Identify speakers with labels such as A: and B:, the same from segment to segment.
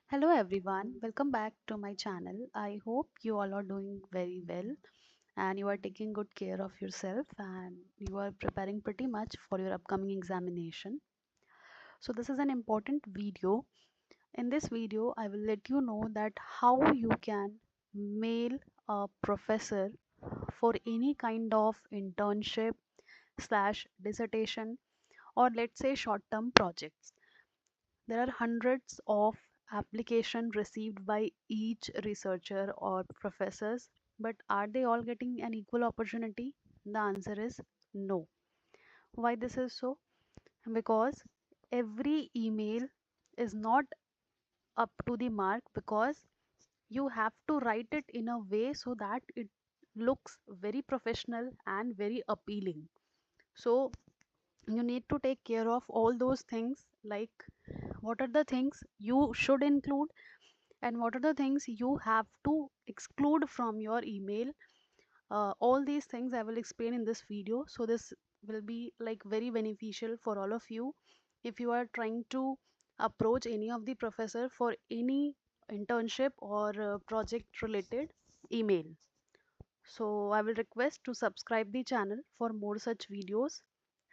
A: Hello everyone, welcome back to my channel. I hope you all are doing very well and you are taking good care of yourself and you are preparing pretty much for your upcoming examination. So this is an important video. In this video, I will let you know that how you can mail a professor for any kind of internship slash dissertation or let's say short-term projects. There are hundreds of applications received by each researcher or professors, but are they all getting an equal opportunity? The answer is no. Why this is so? Because every email is not up to the mark because you have to write it in a way so that it looks very professional and very appealing. So you need to take care of all those things, like what are the things you should include and what are the things you have to exclude from your email. All these things I will explain in this video, so this will be like very beneficial for all of you if you are trying to approach any of the professor for any internship or project related email. So I will request to subscribe the channel for more such videos,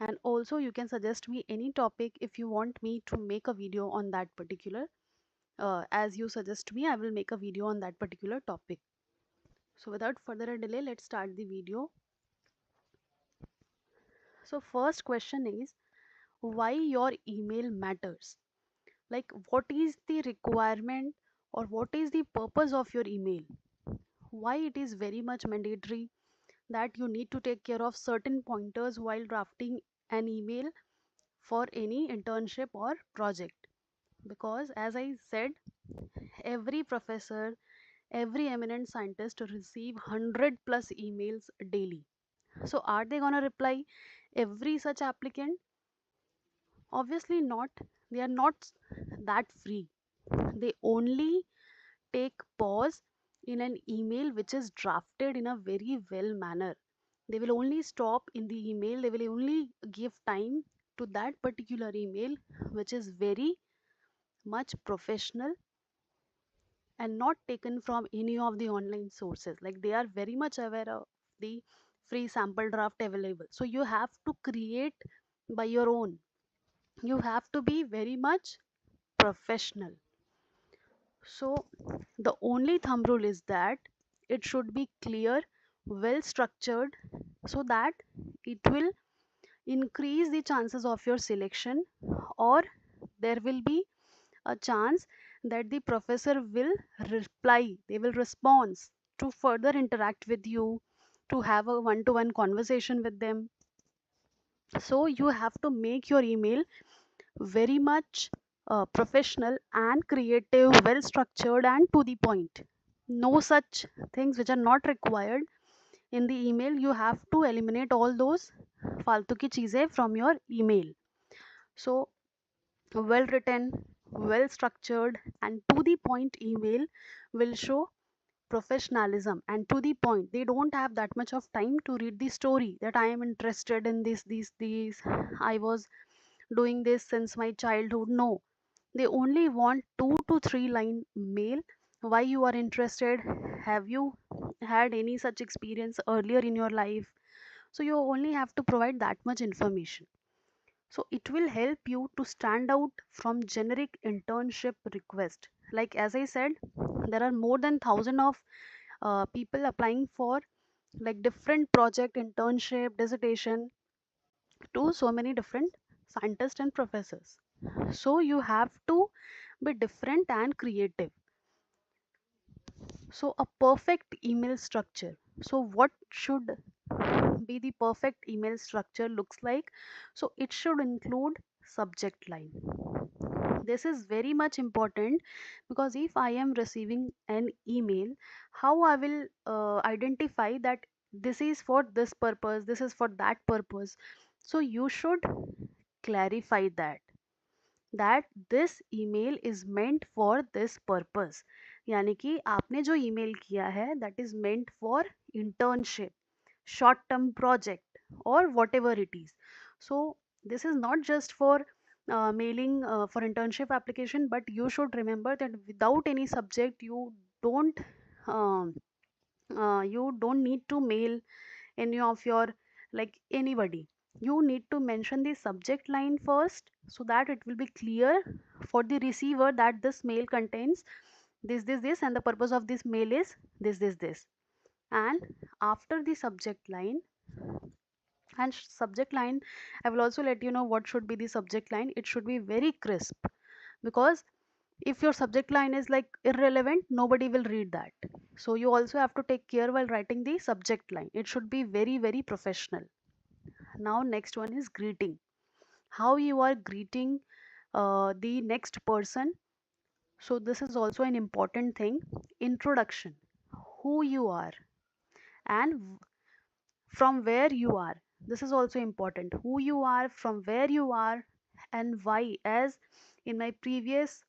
A: and also you can suggest me any topic if you want me to make a video on that particular. As you suggest me, I will make a video on that particular topic. So without further delay, let's start the video. So first question is why your email matters. Like what is the requirement or what is the purpose of your email? Why it is very much mandatory that you need to take care of certain pointers while drafting an email for any internship or project? Because as I said, every professor, every eminent scientist receive 100 plus emails daily. So are they gonna reply every such applicant? Obviously not. They are not that free. They only take pause in an email which is drafted in a very well manner. They will only stop in the email, they will only give time to that particular email which is very much professional and not taken from any of the online sources. Like they are very much aware of the free sample draft available, so you have to create by your own. You have to be very much professional. So the only thumb rule is that it should be clear, well structured, so that it will increase the chances of your selection, or there will be a chance that the professor will reply, they will respond to further interact with you, to have a one to one conversation with them. So you have to make your email very much professional and creative, well structured and to the point. No such things which are not required in the email. You have to eliminate all those फालतू की चीज़ें from your email. So well written, well structured and to the point email will show professionalism and to the point. They don't have that much of time to read the story that I am interested in this, I was doing this since my childhood. No, they only want 2 to 3 line mail. Why you are interested? Have you had any such experience earlier in your life? So you only have to provide that much information. So it will help you to stand out from generic internship request. Like as I said, there are more than 1,000 of people applying for like different project, internship, dissertation to so many different scientists and professors. So you have to be different and creative. So a perfect email structure. So what should be the perfect email structure looks like? So it should include subject line. This is very much important because if I am receiving an email, how I will identify that this is for this purpose, this is for that purpose. So you should clarify that this email is meant for this purpose. यानी कि आपने जो email किया है that is meant for internship, short term project or whatever it is. So this is not just for mailing for internship application, but you should remember that without any subject don't um, you don't need to mail any of your, like, anybody. You need to mention the subject line first, so that it will be clear for the receiver that this mail contains this, and the purpose of this mail is this. And after the subject line, subject line, I will also let you know what should be the subject line. It should be very crisp, because if your subject line is like irrelevant, nobody will read that. So you also have to take care while writing the subject line. It should be very, very professional. Now next one is greeting. How you are greeting the next person. So this is also an important thing. Introduction, who you are, and from where you are. This is also important. Who you are, from where you are, and why. As in my previous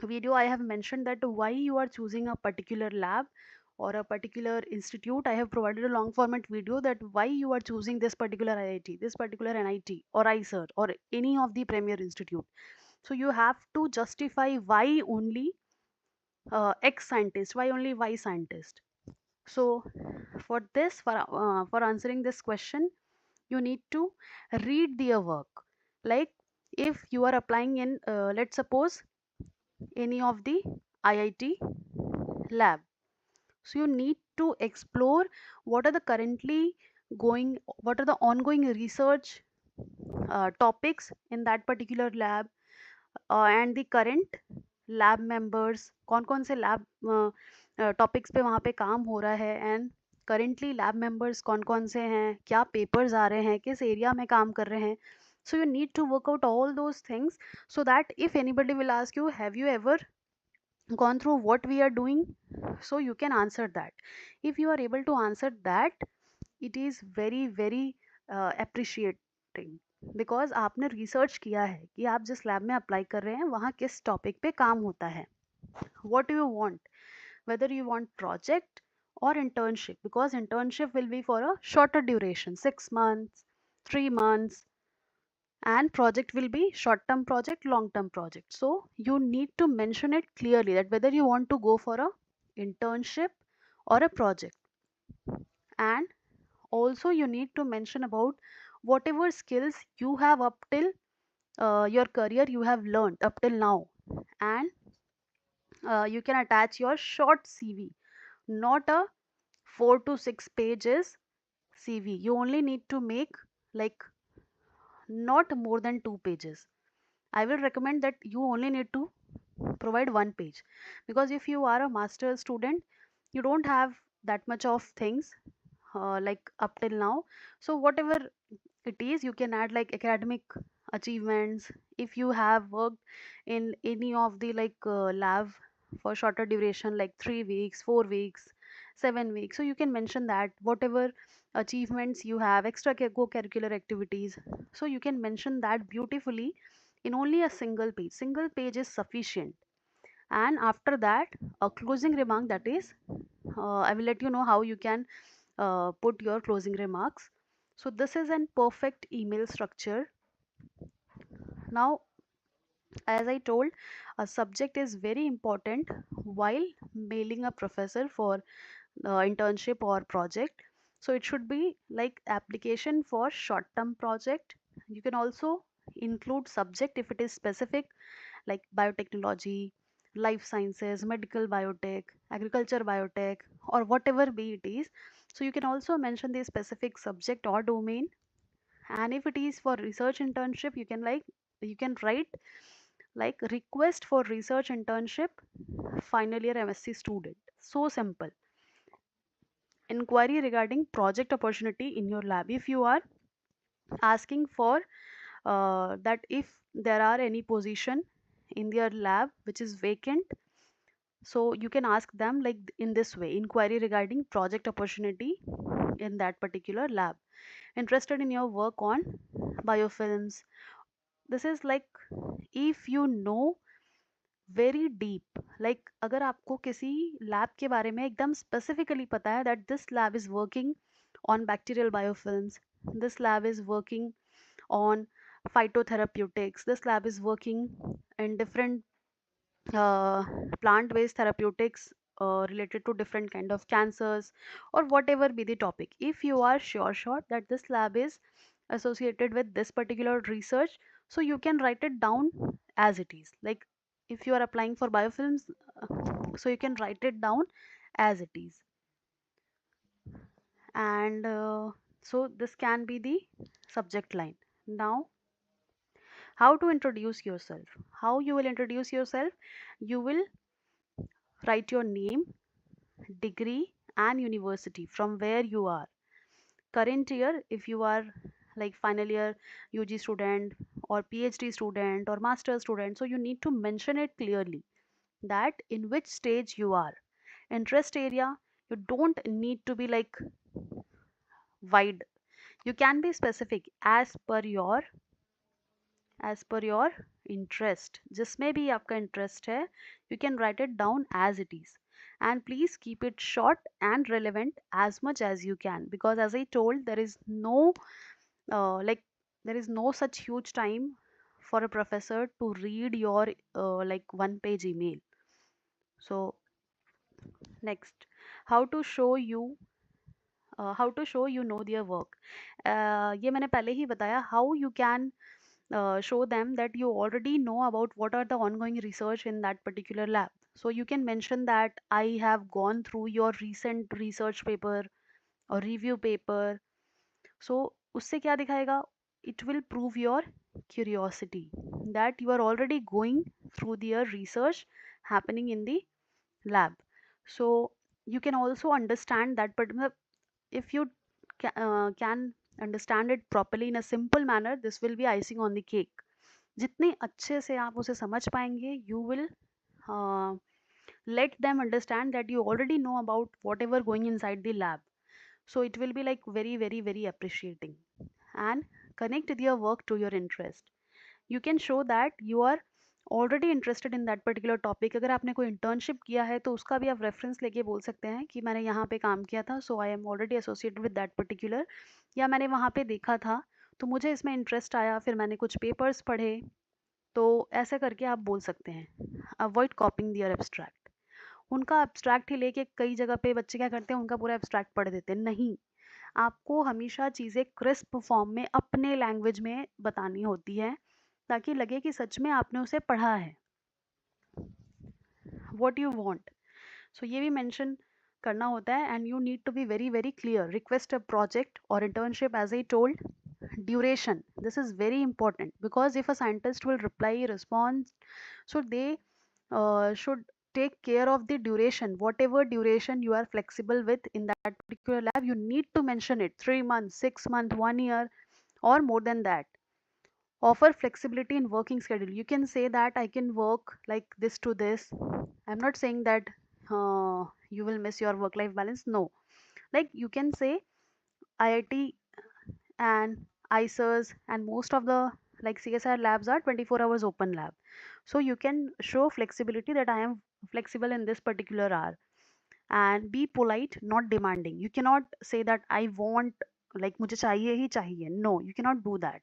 A: video I have mentioned that why you are choosing a particular lab or a particular institute. I have provided a long format video that why you are choosing this particular IIT, this particular NIT or ICER or any of the premier institute. So you have to justify why only X scientist, why only Y scientist. So for this, for answering this question, you need to read their work. Like, if you are applying in let's suppose any of the IIT lab, so you need to explore what are the currently going, what are the ongoing research topics in that particular lab, and the current lab members, कौन कौन से lab topics पे वहाँ पे काम हो रहा है, एंड करेंटली लैब मेंबर्स कौन कौन से हैं, क्या पेपर्स आ रहे हैं, किस एरिया में काम कर रहे हैं. So you need to work out all those things, so that if anybody will ask you, have you ever gone through what we are doing, so you can answer that. If you are able to answer that, it is very, very appreciating, because आपने research किया है कि आप जिस lab में apply कर रहे हैं वहाँ किस टॉपिक पे काम होता है. what do you want, whether you want project or internship, because internship will be for a shorter duration, 6 months, 3 months, and project will be short term project, long term project. So you need to mention it clearly that whether you want to go for a internship or a project. And also you need to mention about whatever skills you have up till your career you have learned up till now. And you can attach your short CV, not a 4 to 6 pages CV. You only need to make like not more than 2 pages. I will recommend that you only need to provide 1 page, because if you are a master student, you don't have that much of things like up till now. So whatever it is, you can add like academic achievements. If you have worked in any of the like lab for shorter duration like 3 weeks, 4 weeks, 7 weeks, so you can mention that whatever achievements you have, extra co-curricular activities, so you can mention that beautifully in only a single page. Single page is sufficient. And after that, a closing remark, that is I will let you know how you can put your closing remarks. So this is an perfect email structure. Now, as I told, a subject is very important while mailing a professor for internship or project. So it should be like application for short term project. You can also include subject if it is specific, like biotechnology, life sciences, medical biotech, agriculture biotech, or whatever be it is. So you can also mention the specific subject or domain. And if it is for research internship, you can write like request for research internship, final year MSc student. So simple. Inquiry regarding project opportunity in your lab. If you are asking for that if there are any position in their lab which is vacant, so you can ask them like in this way: inquiry regarding project opportunity in that particular lab, interested in your work on biofilms. This is like, if you know very deep, like अगर आपको किसी lab के बारे में एकदम specifically पता है that this lab is working on bacterial biofilms, this lab is working on phytotherapeutics. This lab is working in different uh, plant-based therapeutics related to different kind of cancers, or whatever be the topic. If you are sure that this lab is associated with this particular research, so you can write it down as it is. Like if you are applying for biofilms, so you can write it down as it is. And so this can be the subject line. Now, how to introduce yourself? How you will introduce yourself? You will write your name, degree, and university from where you are. Current year, if you are like final year UG student or PhD student or master student, so you need to mention it clearly that in which stage you are. Interest area, you don't need to be like wide. You can be specific as per your interest. जिसमें भी आपका interest है, you can write it down as it is. And please keep it short and relevant as much as you can, because as I told, like there is no such huge time for a professor to read your like one page email. So next, how to show you know their work. ये मैंने पहले ही बताया. How you can show them that you already know about what are the ongoing research in that particular lab. So you can mention that I have gone through your recent research paper or review paper. So उससे क्या दिखाएगा? It will prove your curiosity that you are already going through their research happening in the lab. So you can also understand that, but if you can understand it properly in a simple manner, this will be icing on the cake. जितने अच्छे से आप उसे समझ पाएंगे, you will let them understand that you already know about whatever going inside the lab. So it will be like very very very appreciating. And connect their work to your interest. You can show that you are already interested in that particular topic. अगर आपने कोई internship किया है तो उसका भी आप reference लेके बोल सकते हैं कि मैंने यहाँ पे काम किया था, so I am already associated with that particular, या मैंने वहाँ पे देखा था तो मुझे इसमें इंटरेस्ट आया, फिर मैंने कुछ पेपर्स पढ़े. तो ऐसे करके आप बोल सकते हैं. अवॉइड कॉपिंग दियर एब्स्ट्रैक्ट. उनका एब्स्ट्रैक्ट ही लेके कई जगह पे बच्चे क्या करते हैं, उनका पूरा एब्स्ट्रैक्ट पढ़ देते हैं. नहीं, आपको हमेशा चीज़ें क्रिस्प फॉर्म में अपने लैंग्वेज में बतानी होती है ताकि लगे कि सच में आपने उसे पढ़ा है. वॉट यू वॉन्ट, सो ये भी मेंशन करना होता है. And you need to be very very clear. Request a project और internship as I told. Duration, this is very important, because if a scientist will reply response, so they should take care of the duration. Whatever duration you are flexible with in that particular lab, you need to mention it. 3 months, 6 months, 1 year, or more than that. Offer flexibility in working schedule. You can say that I can work like this to this. I'm not saying that you will miss your work life balance, no. Like you can say IIT and ICERS and most of the like CSR labs are 24 hours open lab. So you can show flexibility that I am flexible in this particular hour. And be polite, not demanding. You cannot say that I want, like मुझे चाहिए ही चाहिए. No, you cannot do that.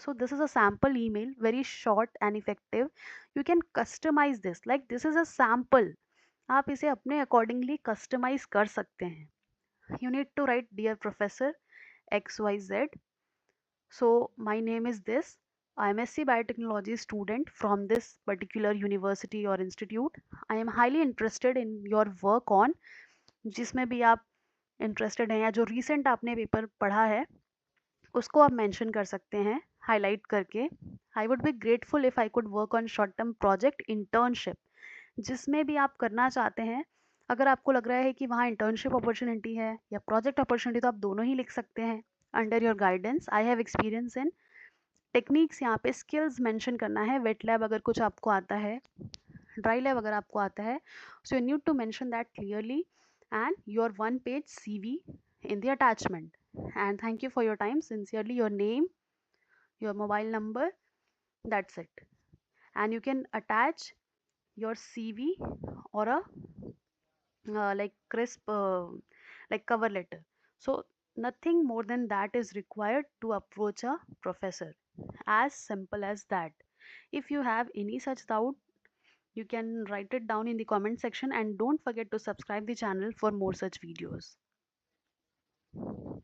A: So this is a sample email, very short and effective. You can customize this, like this is a sample. आप इसे अपने accordingly customize कर सकते हैं. You need to write, dear professor XYZ. So my name is this. I am SC Biotechnology student from this particular university or institute. I am highly interested in your work on, जिसमें भी आप interested हैं या जो recent आपने paper पढ़ा है उसको आप मेंशन कर सकते हैं हाईलाइट करके. I would be grateful if I could work on short term project internship. जिसमें भी आप करना चाहते हैं, अगर आपको लग रहा है कि वहाँ इंटर्नशिप अपॉर्चुनिटी है या प्रोजेक्ट अपॉर्चुनिटी, तो आप दोनों ही लिख सकते हैं. Under your guidance I have experience in techniques. यहाँ पे स्किल्स मेंशन करना है. वेट लैब अगर कुछ आपको आता है, ड्राई लैब अगर आपको आता है, so you need to mention that clearly and your one page CV in the attachment. And thank you for your time. Sincerely, your name, your mobile number, that's it. And you can attach your CV or a like crisp like cover letter. So Nothing more than that is required to approach a professor. As simple as that. If you have any such doubt, you can write it down in the comment section, and don't forget to subscribe the channel for more such videos.